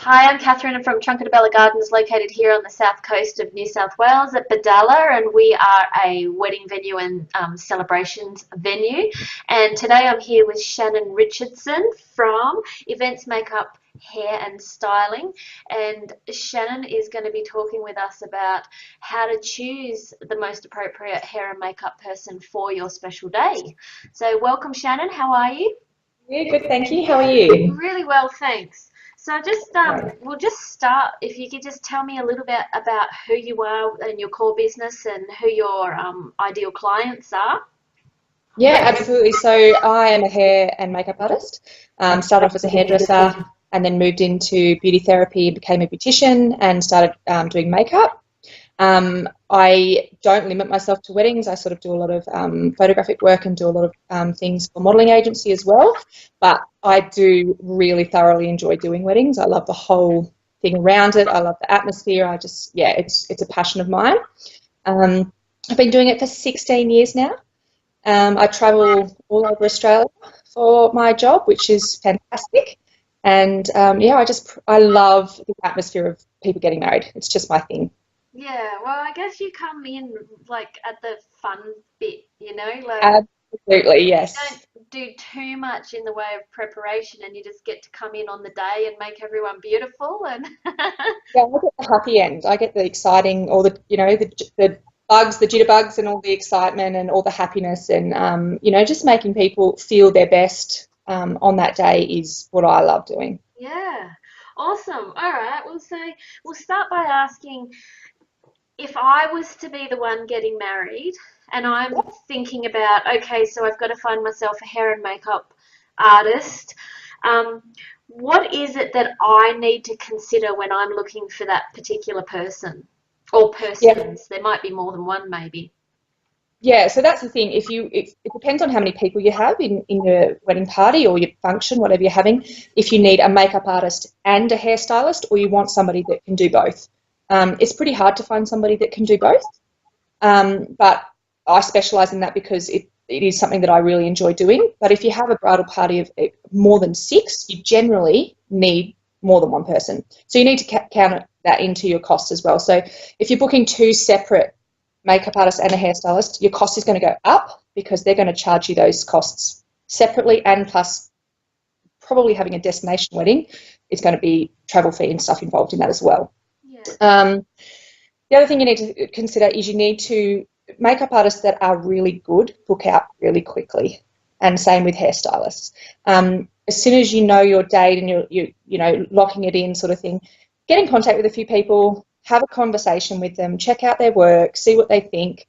Hi, I'm Catherine. I'm from Trunketabella Gardens, located here on the south coast of New South Wales at Badalla, and we are a wedding venue and celebrations venue. And today I'm here with Shannon Richardson from Events Makeup, Hair and Styling. And Shannon is going to be talking with us about how to choose the most appropriate hair and makeup person for your special day. So welcome, Shannon. How are you? Yeah, good, thank you. How are you? Really well, thanks. So just Great. we'll just start. If you could just tell me a little bit about who you are and your core business and who your ideal clients are. Yeah, absolutely. So I am a hair and makeup artist. Started off as a hairdresser and then moved into beauty therapy, became a beautician and started doing makeup. I don't limit myself to weddings. I sort of do a lot of photographic work and do a lot of things for modelling agency as well. But I do really thoroughly enjoy doing weddings. I love the whole thing around it. I love the atmosphere. Yeah, it's a passion of mine. Um, I've been doing it for 16 years now. I travel all over Australia for my job, which is fantastic. And yeah, I love the atmosphere of people getting married. It's just my thing. Yeah, well, I guess you come in like at the fun bit, like Absolutely, you yes. don't do too much in the way of preparation and you just get to come in on the day and make everyone beautiful and Yeah, I get the happy end. I get the exciting, all the the bugs, the jitterbugs, and all the excitement and all the happiness, and just making people feel their best on that day is what I love doing. yeah. Awesome. All right. Well, so we'll start by asking if I was to be the one getting married and I'm thinking about, okay, so I've got to find myself a hair and makeup artist, um, what is it that I need to consider when I'm looking for that particular person or Yeah, persons? There might be more than one, maybe. yeah. So that's the thing. It depends on how many people you have in your wedding party or your function, whatever you're having. If you need a makeup artist and a hairstylist, or you want somebody that can do both. It's pretty hard to find somebody that can do both. But I specialise in that because it is something that I really enjoy doing. But if you have a bridal party of more than six, you generally need more than one person. So you need to count that into your cost as well. So if you're booking two separate makeup artists and a hairstylist, your cost is going to go up because they're going to charge you those costs separately, and plus probably having a destination wedding is going to be travel fee and stuff involved in that as well. Yeah. Um, the other thing you need to consider is you need to makeup artists that are really good book out really quickly, and same with hairstylists. As soon as you know your date and you're locking it in, sort of thing, get in contact with a few people, have a conversation with them, check out their work, see what they think,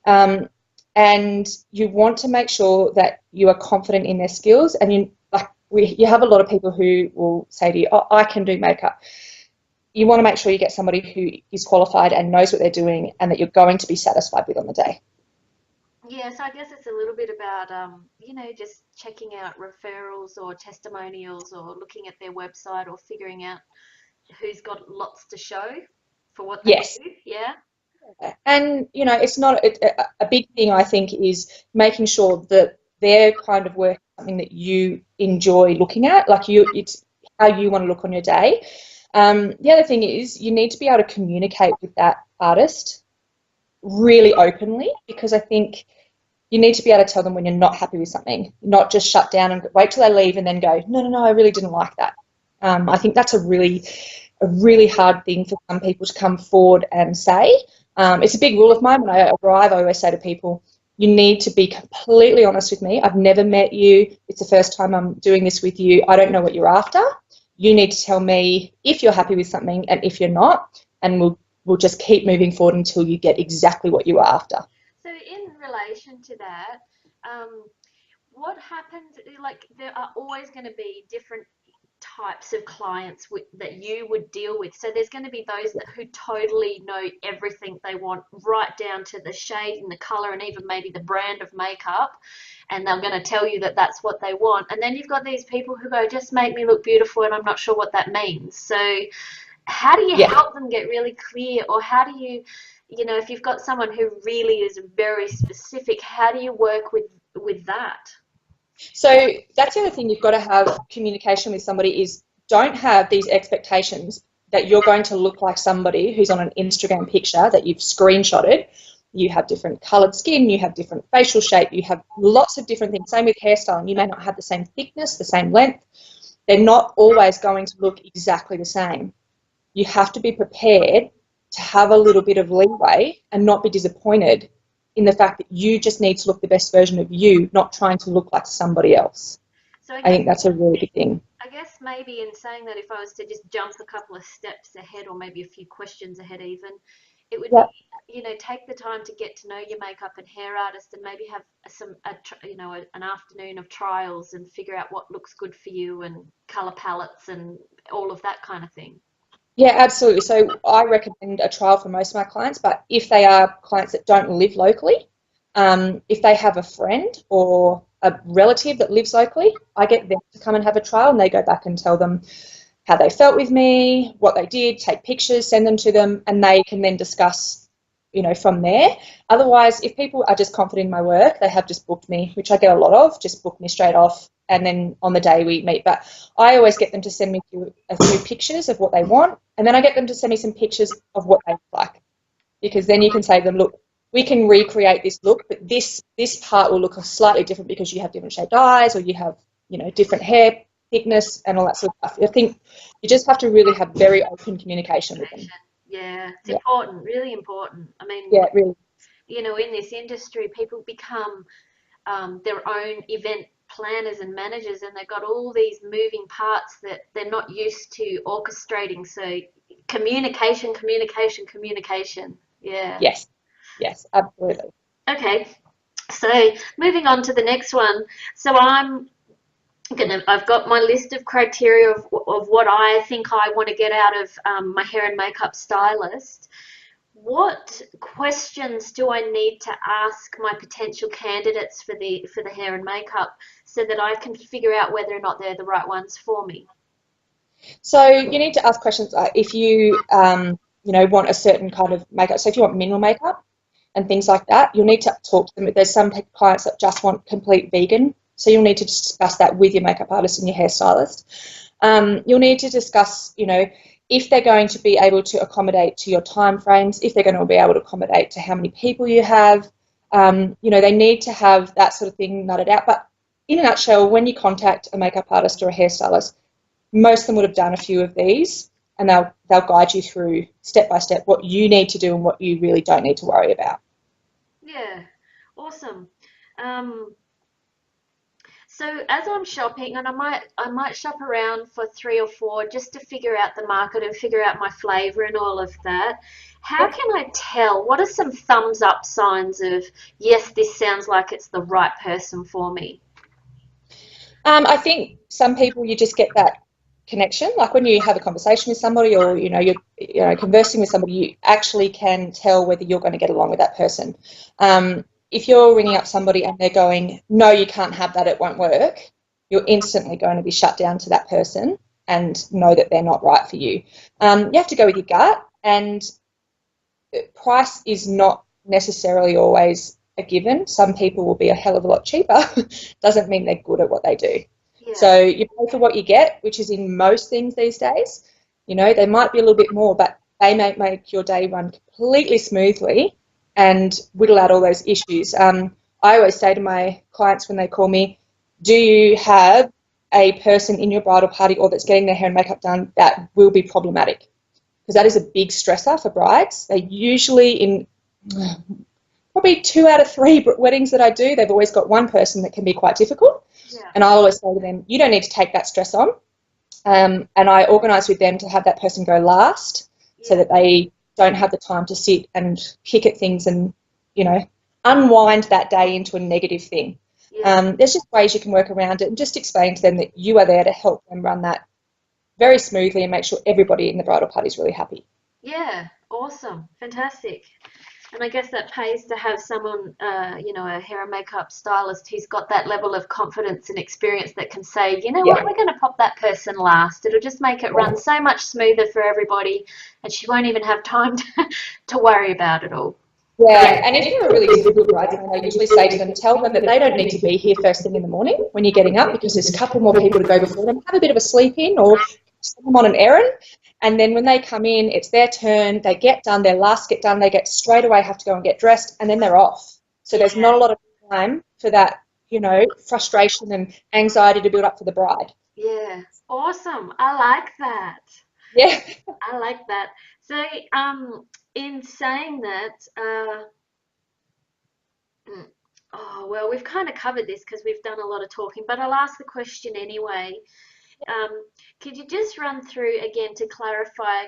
um, and you want to make sure that you are confident in their skills. And you have a lot of people who will say to you, "Oh, I can do makeup." You want to make sure you get somebody who is qualified and knows what they're doing and that you're going to be satisfied with on the day. Yeah, so I guess it's a little bit about, just checking out referrals or testimonials or looking at their website or figuring out who's got lots to show for what they Yes. do. Yeah. And, it's not a big thing, I think, is making sure that their kind of work is something that you enjoy looking at, like it's how you want to look on your day. The other thing is you need to be able to communicate with that artist really openly, because I think you need to be able to tell them when you're not happy with something, not just shut down and wait till they leave and then go, no, no, no, I really didn't like that. I think that's a really hard thing for some people to come forward and say. It's a big rule of mine when I arrive. I always say to people, you need to be completely honest with me. I've never met you. It's the first time I'm doing this with you. I don't know what you're after. You need to tell me if you're happy with something and if you're not, and we'll just keep moving forward until you get exactly what you're after. So in relation to that, um, what happens, like there are always going to be different types of clients that you would deal with. So there's going to be those that who totally know everything they want, right down to the shade and the color and even maybe the brand of makeup, and they're going to tell you that that's what they want. And then you've got these people who go, just make me look beautiful, and I'm not sure what that means. So how do you Yeah. help them get really clear, or how do you, if you've got someone who really is very specific, how do you work with that? So that's the other thing you've got to have communication with somebody is, don't have these expectations that you're going to look like somebody who's on an Instagram picture that you've screenshotted. You have different coloured skin, you have different facial shape, you have lots of different things. Same with hairstyling. You may not have the same thickness, the same length. They're not always going to look exactly the same. You have to be prepared to have a little bit of leeway and not be disappointed in the fact that you just need to look the best version of you, not trying to look like somebody else. So I think that's a really good thing. I guess maybe in saying that, if I was to just jump a couple of steps ahead, or maybe a few questions ahead even, it would be, you know, take the time to get to know your makeup and hair artist, and maybe have an afternoon of trials and figure out what looks good for you, and color palettes and all of that kind of thing. Yeah, absolutely. So I recommend a trial for most of my clients, but if they are clients that don't live locally, if they have a friend or a relative that lives locally, I get them to come and have a trial, and they go back and tell them how they felt with me, what they did, take pictures, send them to them, and they can then discuss, you know, from there. Otherwise, if people are just confident in my work, they have just booked me, which I get a lot of, just book me straight off, and then on the day we meet. But I always get them to send me a few pictures of what they want, and then I get them to send me some pictures of what they look like, because then you can say to them, look, we can recreate this look, but this part will look slightly different because you have different shaped eyes, or you have, you know, different hair thickness and all that sort of stuff. I think you just have to really have very open communication with them. Yeah, it's important, really important. I mean, yeah, really. You know, in this industry, people become their own event planners and managers, and they've got all these moving parts that they're not used to orchestrating. So communication. Yeah. Yes, absolutely. Okay. So moving on to the next one. So I've got my list of criteria of what I think I want to get out of my hair and makeup stylist. What questions do I need to ask my potential candidates for the hair and makeup, so that I can figure out whether or not they're the right ones for me? So you need to ask questions like, if you want a certain kind of makeup. So if you want minimal makeup and things like that, you'll need to talk to them. There's some clients that just want complete vegan, so you'll need to discuss that with your makeup artist and your hairstylist. You'll need to discuss, you know, if they're going to be able to accommodate to your time frames, if they're going to be able to accommodate to how many people you have. They need to have that sort of thing nutted out. But in a nutshell, when you contact a makeup artist or a hairstylist, most of them would have done a few of these, and they'll guide you through step by step what you need to do and what you really don't need to worry about. Yeah, awesome. So as I'm shopping, and I might shop around for 3 or 4 just to figure out the market and figure out my flavour and all of that. How can I tell? What are some thumbs up signs of, yes, this sounds like it's the right person for me? I think some people, you just get that connection. Like when you have a conversation with somebody, or you're conversing with somebody, you actually can tell whether you're going to get along with that person. If you're ringing up somebody and they're going, no, you can't have that, it won't work, you're instantly going to be shut down to that person and know that they're not right for you. You have to go with your gut, and price is not necessarily always a given. Some people will be a hell of a lot cheaper. Doesn't mean they're good at what they do. Yeah. So you pay for what you get, which is in most things these days. You know, they might be a little bit more, but they may make your day run completely smoothly and whittle out all those issues. I always say to my clients when they call me, do you have a person in your bridal party or that's getting their hair and makeup done that will be problematic? Because that is a big stressor for brides. They usually, in probably 2 out of 3 weddings that I do, they've always got one person that can be quite difficult. Yeah. And I always say to them, you don't need to take that stress on. And I organise with them to have that person go last, so that they don't have the time to sit and pick at things and, unwind that day into a negative thing. Yeah. There's just ways you can work around it, and just explain to them that you are there to help them run that very smoothly and make sure everybody in the bridal party is really happy. Yeah, awesome, fantastic. And I guess that pays to have someone, a hair and makeup stylist who's got that level of confidence and experience that can say, you know what, we're going to pop that person last. It'll just make it run so much smoother for everybody, and she won't even have time to worry about it all. Yeah, and if you're a really difficult bride, I usually say to them, tell them that they don't need to be here first thing in the morning when you're getting up, because there's a couple more people to go before them. Have a bit of a sleep in, or send them on an errand, and then when they come in, it's their turn, they get done, their last get done, they get straight away have to go and get dressed, and then they're off. So there's not a lot of time for that, frustration and anxiety to build up for the bride. Yeah. Awesome. I like that. Yeah. I like that. So, in saying that, oh, well, we've kind of covered this because we've done a lot of talking, but I'll ask the question anyway. Could you just run through again to clarify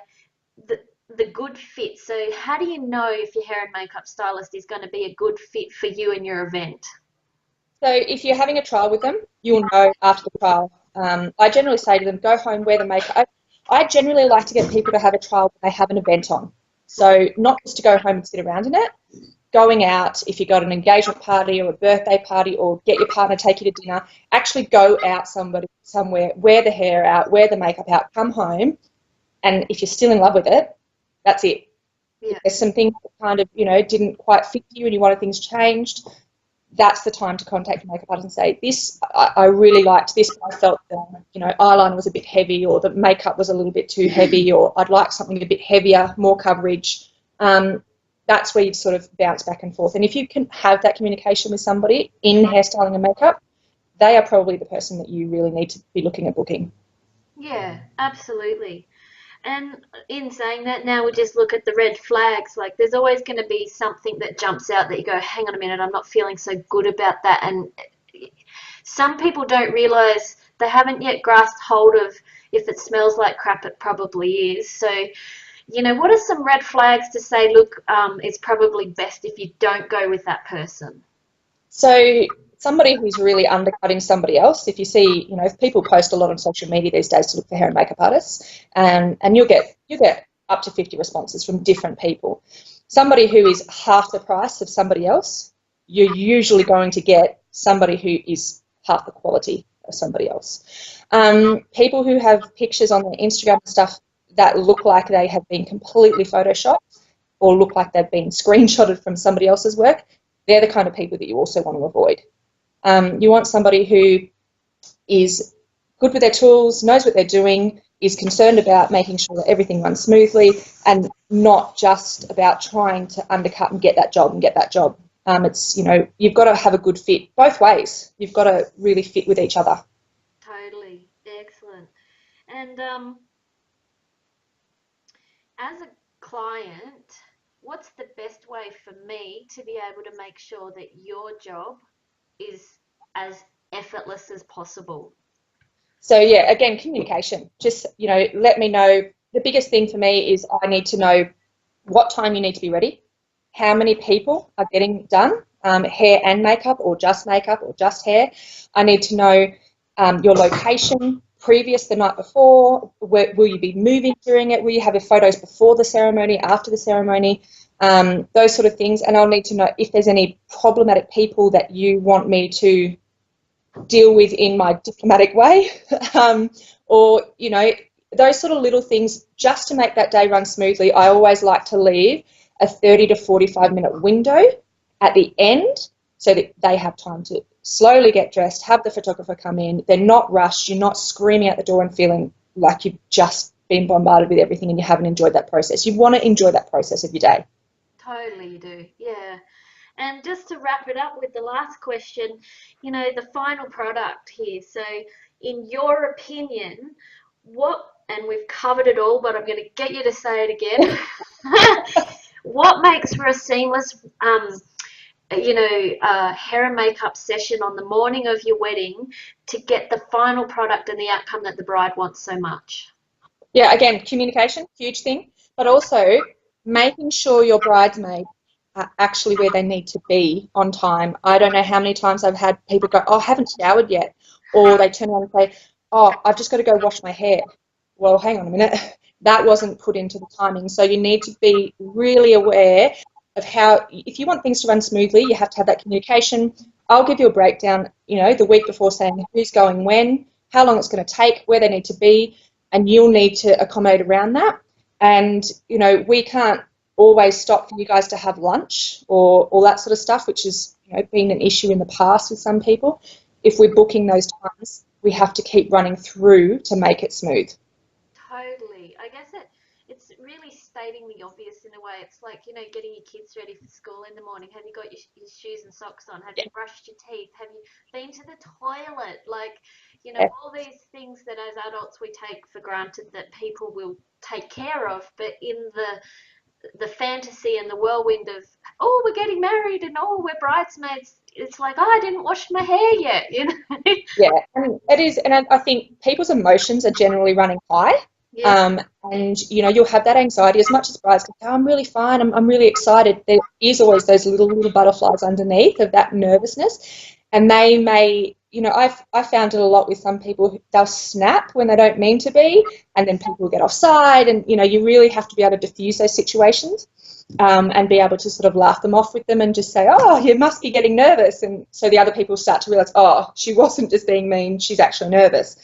the the good fit? So how do you know if your hair and makeup stylist is going to be a good fit for you and your event? So if you're having a trial with them, you'll know after the trial. I generally say to them, go home, wear the makeup. I generally like to get people to have a trial when they have an event on. So not just to go home and sit around in it, going out, if you've got an engagement party or a birthday party, or get your partner, take you to dinner, actually go out somewhere, wear the hair out, wear the makeup out, come home, and if you're still in love with it, that's it. Yeah. If there's some things that kind of, didn't quite fit you and you wanted things changed, that's the time to contact your makeup artist and say, this, I really liked this, but I felt the, eyeliner was a bit heavy, or the makeup was a little bit too heavy, or I'd like something a bit heavier, more coverage. That's where you sort of bounce back and forth. And if you can have that communication with somebody in hairstyling and makeup, they are probably the person that you really need to be looking at booking. Yeah, absolutely. And in saying that, now we just look at the red flags. Like, there's always going to be something that jumps out that you go, hang on a minute, I'm not feeling so good about that. And some people don't realize, they haven't yet grasped hold of, if it smells like crap, it probably is. So, what are some red flags to say, look, it's probably best if you don't go with that person? So somebody who's really undercutting somebody else, if you see, if people post a lot on social media these days to look for hair and makeup artists, and you'll get up to 50 responses from different people. Somebody who is half the price of somebody else, you're usually going to get somebody who is half the quality of somebody else. People who have pictures on their Instagram and stuff that look like they have been completely photoshopped or look like they've been screenshotted from somebody else's work, they're the kind of people that you also want to avoid. You want somebody who is good with their tools, knows what they're doing, is concerned about making sure that everything runs smoothly, and not just about trying to undercut and get that job. It's, you've got to have a good fit both ways. You've got to really fit with each other. Totally. Excellent. And as a client, what's the best way for me to be able to make sure that your job is as effortless as possible? So yeah, again, communication. Just, let me know. The biggest thing for me is I need to know what time you need to be ready, how many people are getting done, hair and makeup, or just hair. I need to know your location, previous the night before. Will you be moving during it? Will you have your photos before the ceremony, after the ceremony? Those sort of things. And I'll need to know if there's any problematic people that you want me to deal with in my diplomatic way, or, those sort of little things just to make that day run smoothly. I always like to leave a 30 to 45-minute window at the end so that they have time to slowly get dressed, have the photographer come in. They're not rushed. You're not screaming out the door and feeling like you've just been bombarded with everything and you haven't enjoyed that process. You want to enjoy that process of your day. Totally, you do. Yeah. And just to wrap it up with the last question, the final product here. So, in your opinion, and we've covered it all, but I'm going to get you to say it again. What makes for a seamless, hair and makeup session on the morning of your wedding to get the final product and the outcome that the bride wants so much? Yeah, again, communication, huge thing, but also making sure your bridesmaids are actually where they need to be on time. I don't know how many times I've had people go, oh, I haven't showered yet, or they turn around and say, oh, I've just got to go wash my hair. Well, hang on a minute, that wasn't put into the timing. So you need to be really aware of how, if you want things to run smoothly, you have to have that communication. I'll give you a breakdown, the week before, saying who's going when, how long it's going to take, where they need to be, and you'll need to accommodate around that. And, we can't always stop for you guys to have lunch or all that sort of stuff, which has, been an issue in the past with some people. If we're booking those times, we have to keep running through to make it smooth. Totally. I guess it's really stating the obvious in a way. It's like, getting your kids ready for school in the morning. Have you got your shoes and socks on? Have Yeah. you brushed your teeth? Have you been to the toilet? Like, Yeah. all these things that as adults we take for granted that people will take care of, but in the fantasy and the whirlwind of, oh, we're getting married and oh, we're bridesmaids, it's like, oh, I didn't wash my hair yet. Yeah, and it is, and I think people's emotions are generally running high. Yeah. And you'll have that anxiety as much as brides go, oh, I'm really fine, I'm really excited. There is always those little butterflies underneath of that nervousness, and they may, I found it a lot with some people. They'll snap when they don't mean to be, and then people get offside, and you really have to be able to diffuse those situations. And be able to sort of laugh them off with them and just say, oh, you must be getting nervous. And so the other people start to realise, oh, she wasn't just being mean, she's actually nervous.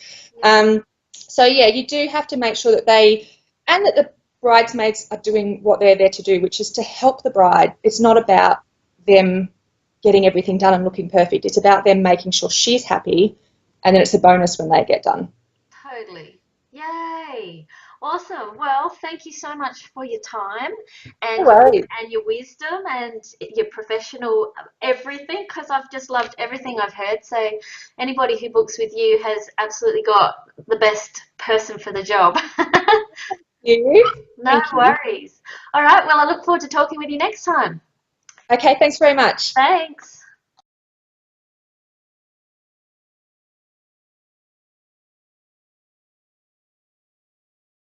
So, yeah, you do have to make sure that that the bridesmaids are doing what they're there to do, which is to help the bride. It's not about them getting everything done and looking perfect. It's about them making sure she's happy, and then it's a bonus when they get done. Totally. Yay. Awesome. Well, thank you so much for your time No and worries. your wisdom and your professional everything, because I've just loved everything I've heard. So anybody who books with you has absolutely got the best person for the job. You. No Thank you. worries. All right. Well, I look forward to talking with you next time. Okay, thanks very much. Thanks.